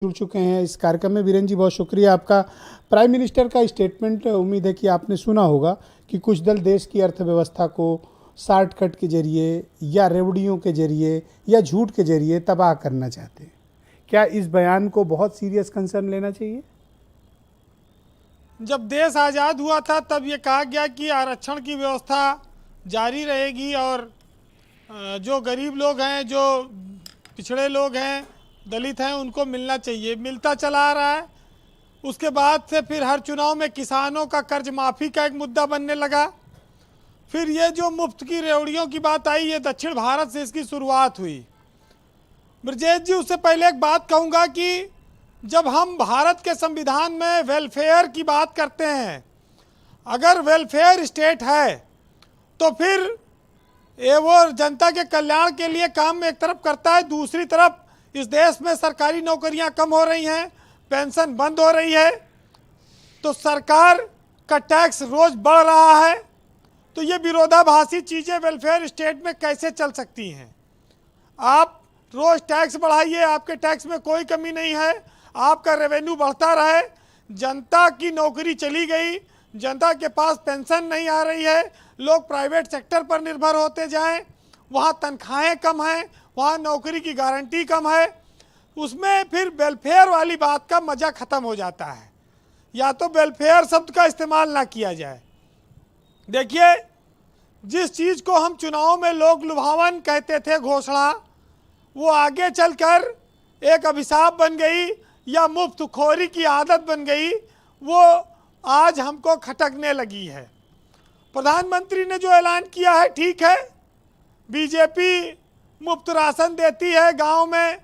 जुड़ चुके हैं इस कार्यक्रम में। वीरेंद्र जी, बहुत शुक्रिया आपका। प्राइम मिनिस्टर का स्टेटमेंट उम्मीद है कि आपने सुना होगा कि कुछ दल देश की अर्थव्यवस्था को शॉर्टकट के जरिए या रेवड़ियों के जरिए या झूठ के जरिए तबाह करना चाहते हैं। क्या इस बयान को बहुत सीरियस कंसर्न लेना चाहिए? जब देश आज़ाद हुआ था तब ये कहा गया कि आरक्षण की व्यवस्था जारी रहेगी और जो गरीब लोग हैं, जो पिछड़े लोग हैं, दलित हैं, उनको मिलना चाहिए। मिलता चला आ रहा है। उसके बाद से फिर हर चुनाव में किसानों का कर्ज माफ़ी का एक मुद्दा बनने लगा। फिर ये जो मुफ्त की रेवड़ियों की बात आई, ये दक्षिण भारत से इसकी शुरुआत हुई। ब्रजेश जी, उससे पहले एक बात कहूँगा कि जब हम भारत के संविधान में वेलफेयर की बात करते हैं, अगर वेलफेयर स्टेट है तो फिर ये वो जनता के कल्याण के लिए काम में एक तरफ करता है, दूसरी तरफ इस देश में सरकारी नौकरियां कम हो रही हैं, पेंशन बंद हो रही है, तो सरकार का टैक्स रोज बढ़ रहा है। तो ये विरोधाभासी चीज़ें वेलफेयर स्टेट में कैसे चल सकती हैं? आप रोज टैक्स बढ़ाइए, आपके टैक्स में कोई कमी नहीं है, आपका रेवेन्यू बढ़ता रहे, जनता की नौकरी चली गई, जनता के पास पेंशन नहीं आ रही है, लोग प्राइवेट सेक्टर पर निर्भर होते जाएं, वहाँ तनख्वाहें कम हैं, वहाँ नौकरी की गारंटी कम है, उसमें फिर वेलफेयर वाली बात का मज़ा ख़त्म हो जाता है। या तो वेलफेयर शब्द का इस्तेमाल ना किया जाए। देखिए, जिस चीज़ को हम चुनाव में लोग लुभावन कहते थे, घोषणा, वो आगे चलकर एक अभिशाप बन गई या मुफ्तखोरी की आदत बन गई, वो आज हमको खटकने लगी है। प्रधानमंत्री ने जो ऐलान किया है ठीक है, बीजेपी मुफ्त राशन देती है गांव में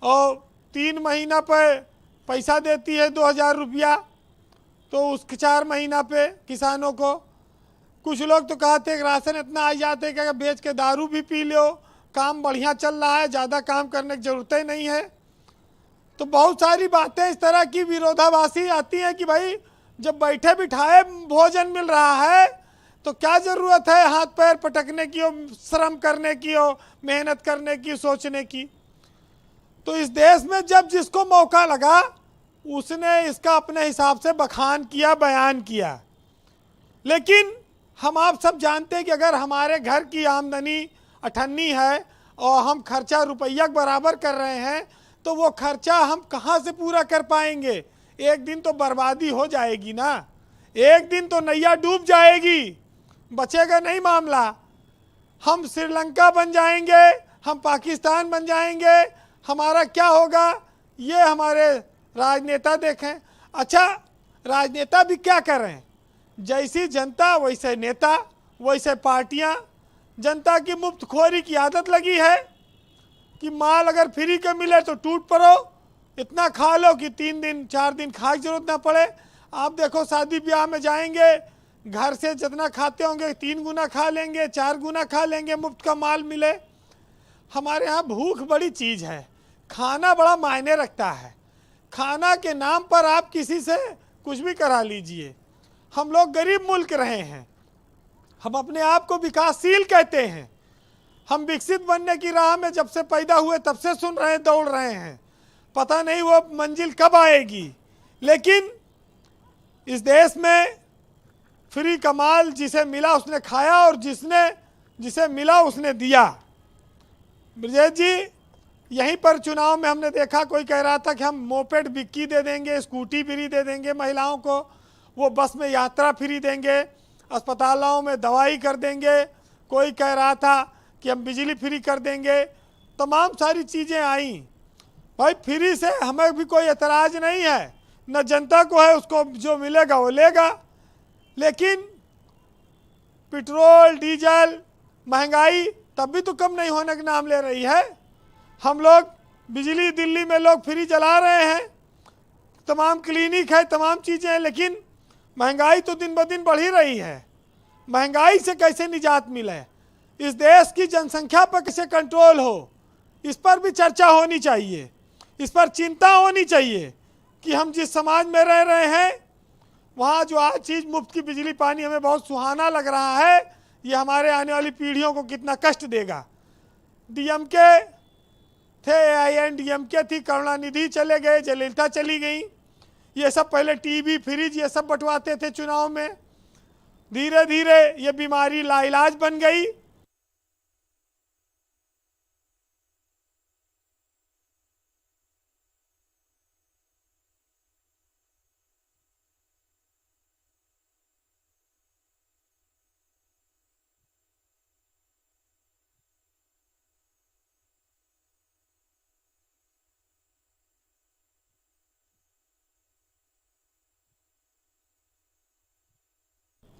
और 3 महीना पर पैसा देती है 2000 रुपया, तो उसके 4 महीना पे किसानों को। कुछ लोग तो कहते हैं राशन इतना आ जाते हैं कि बेच के दारू भी पी लो, काम बढ़िया चल रहा है, ज़्यादा काम करने की ज़रूरत ही नहीं है। तो बहुत सारी बातें इस तरह की विरोधाभासी आती हैं कि भाई जब बैठे बिठाए भोजन मिल रहा है तो क्या ज़रूरत है हाथ पैर पटकने की और श्रम करने की और मेहनत करने की, सोचने की। तो इस देश में जब जिसको मौका लगा उसने इसका अपने हिसाब से बखान किया, बयान किया। लेकिन हम आप सब जानते हैं कि अगर हमारे घर की आमदनी 98 है और हम खर्चा रुपया के बराबर कर रहे हैं, तो वो खर्चा हम कहाँ से पूरा कर पाएंगे? एक दिन तो बर्बादी हो जाएगी ना, एक दिन तो नैया डूब जाएगी, बचेगा नहीं मामला। हम श्रीलंका बन जाएंगे, हम पाकिस्तान बन जाएंगे, हमारा क्या होगा? ये हमारे राजनेता देखें। अच्छा, राजनेता भी क्या कर रहे हैं? जैसी जनता वैसे नेता, वैसे पार्टियां। जनता की मुफ्तखोरी की आदत लगी है कि माल अगर फ्री का मिले तो टूट पड़ो, इतना खा लो कि 3 दिन 4 दिन खाने की जरूरत ना पड़े। आप देखो, शादी ब्याह में जाएंगे, घर से जितना खाते होंगे 3 गुना खा लेंगे, 4 गुना खा लेंगे, मुफ्त का माल मिले। हमारे यहाँ भूख बड़ी चीज़ है, खाना बड़ा मायने रखता है। खाना के नाम पर आप किसी से कुछ भी करा लीजिए। हम लोग गरीब मुल्क रहे हैं, हम अपने आप को विकासशील कहते हैं, हम विकसित बनने की राह में जब से पैदा हुए तब से सुन रहे हैं, दौड़ रहे हैं, पता नहीं वो मंजिल कब आएगी। लेकिन इस देश में फ्री का माल जिसे मिला उसने खाया और जिसे मिला उसने दिया। ब्रजेश जी, यहीं पर चुनाव में हमने देखा, कोई कह रहा था कि हम मोपेड बिक्की दे देंगे, स्कूटी फ्री दे देंगे महिलाओं को, वो बस में यात्रा फ्री देंगे, अस्पतालों में दवाई कर देंगे, कोई कह रहा था कि हम बिजली फ्री कर देंगे। तमाम सारी चीज़ें आई। भाई, फ्री से हमें भी कोई एतराज़ नहीं है, न जनता को है, उसको जो मिलेगा वो लेगा। लेकिन पेट्रोल डीजल महंगाई तब भी तो कम नहीं होने का नाम ले रही है। हम लोग बिजली दिल्ली में लोग फ्री जला रहे हैं, तमाम क्लिनिक है, तमाम चीज़ें हैं, लेकिन महंगाई तो दिन ब दिन बढ़ ही रही है। महंगाई से कैसे निजात मिले, इस देश की जनसंख्या पर कैसे कंट्रोल हो, इस पर भी चर्चा होनी चाहिए, इस पर चिंता होनी चाहिए कि हम जिस समाज में रह रहे हैं वहाँ जो आज चीज़ मुफ्त की बिजली पानी हमें बहुत सुहाना लग रहा है, ये हमारे आने वाली पीढ़ियों को कितना कष्ट देगा। डीएमके थे, AIMDMK थी, करुणानिधि चले गए, जयललिता चली गई। ये सब पहले टीवी फ्रिज ये सब बंटवाते थे चुनाव में। धीरे धीरे ये बीमारी लाइलाज बन गई।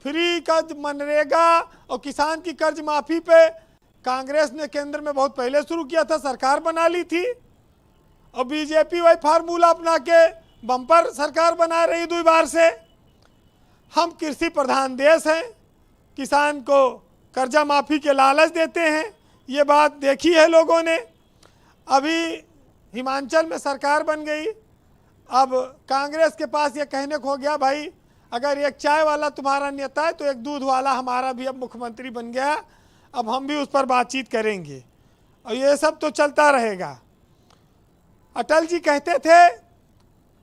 फ्री का मनरेगा और किसान की कर्ज माफी पे कांग्रेस ने केंद्र में बहुत पहले शुरू किया था, सरकार बना ली थी। और बीजेपी वही फार्मूला अपना के बम्पर सरकार बना रही 2 बार से। हम कृषि प्रधान देश हैं, किसान को कर्जा माफी के लालच देते हैं, ये बात देखी है लोगों ने। अभी हिमाचल में सरकार बन गई, अब कांग्रेस के पास ये कहने को हो गया, भाई अगर एक चाय वाला तुम्हारा नेता है तो एक दूध वाला हमारा भी अब मुख्यमंत्री बन गया, अब हम भी उस पर बातचीत करेंगे। और ये सब तो चलता रहेगा। अटल जी कहते थे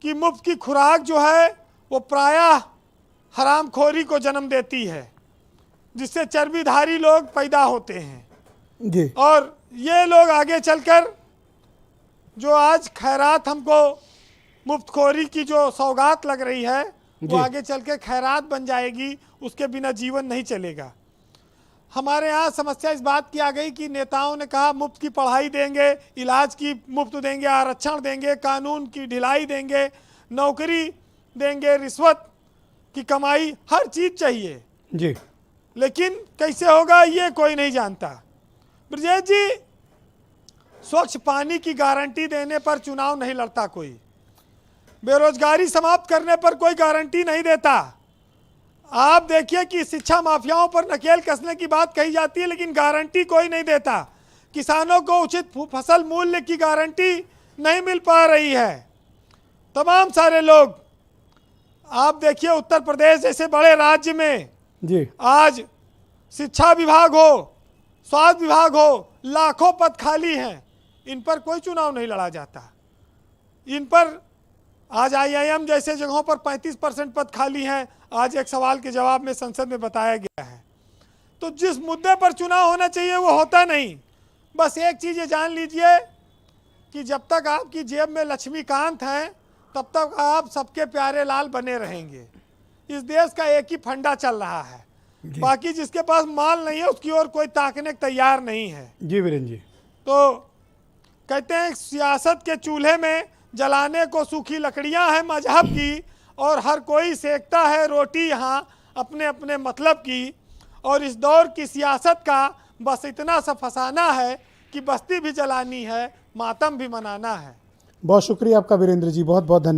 कि मुफ्त की खुराक जो है वो प्रायः हरामखोरी को जन्म देती है, जिससे चर्बीधारी लोग पैदा होते हैं जी। और ये लोग आगे चलकर जो आज खैरात हमको मुफ्तखोरी की जो सौगात लग रही है वो आगे चल के खैरात बन जाएगी, उसके बिना जीवन नहीं चलेगा। हमारे यहाँ समस्या इस बात की आ गई कि नेताओं ने कहा मुफ्त की पढ़ाई देंगे, इलाज की मुफ्त देंगे, आरक्षण देंगे, कानून की ढिलाई देंगे, नौकरी देंगे, रिश्वत की कमाई, हर चीज़ चाहिए जी। लेकिन कैसे होगा ये कोई नहीं जानता। ब्रजेश जी, स्वच्छ पानी की गारंटी देने पर चुनाव नहीं लड़ता कोई, बेरोजगारी समाप्त करने पर कोई गारंटी नहीं देता। आप देखिए कि शिक्षा माफियाओं पर नकेल कसने की बात कही जाती है लेकिन गारंटी कोई नहीं देता। किसानों को उचित फसल मूल्य की गारंटी नहीं मिल पा रही है। तमाम सारे लोग, आप देखिए उत्तर प्रदेश जैसे बड़े राज्य में जी आज शिक्षा विभाग हो, स्वास्थ्य विभाग हो, लाखों पद खाली हैं, इन पर कोई चुनाव नहीं लड़ा जाता। इन पर आज IIM जैसे जगहों पर 35% पद खाली हैं, आज एक सवाल के जवाब में संसद में बताया गया है। तो जिस मुद्दे पर चुनाव होना चाहिए वो होता नहीं। बस एक चीज़ ये जान लीजिए कि जब तक आपकी जेब में लक्ष्मीकांत हैं तब तक आप सबके प्यारे लाल बने रहेंगे। इस देश का एक ही फंडा चल रहा है, बाकी जिसके पास माल नहीं है उसकी ओर कोई ताकने को तैयार नहीं है। जी वीरेंद्र जी। तो कहते हैं सियासत के चूल्हे में जलाने को सूखी लकड़ियां हैं मजहब की, और हर कोई सेकता है रोटी यहाँ अपने अपने मतलब की। और इस दौर की सियासत का बस इतना सा फसाना है कि बस्ती भी जलानी है, मातम भी मनाना है। बहुत शुक्रिया आपका वीरेंद्र जी, बहुत बहुत धन्यवाद।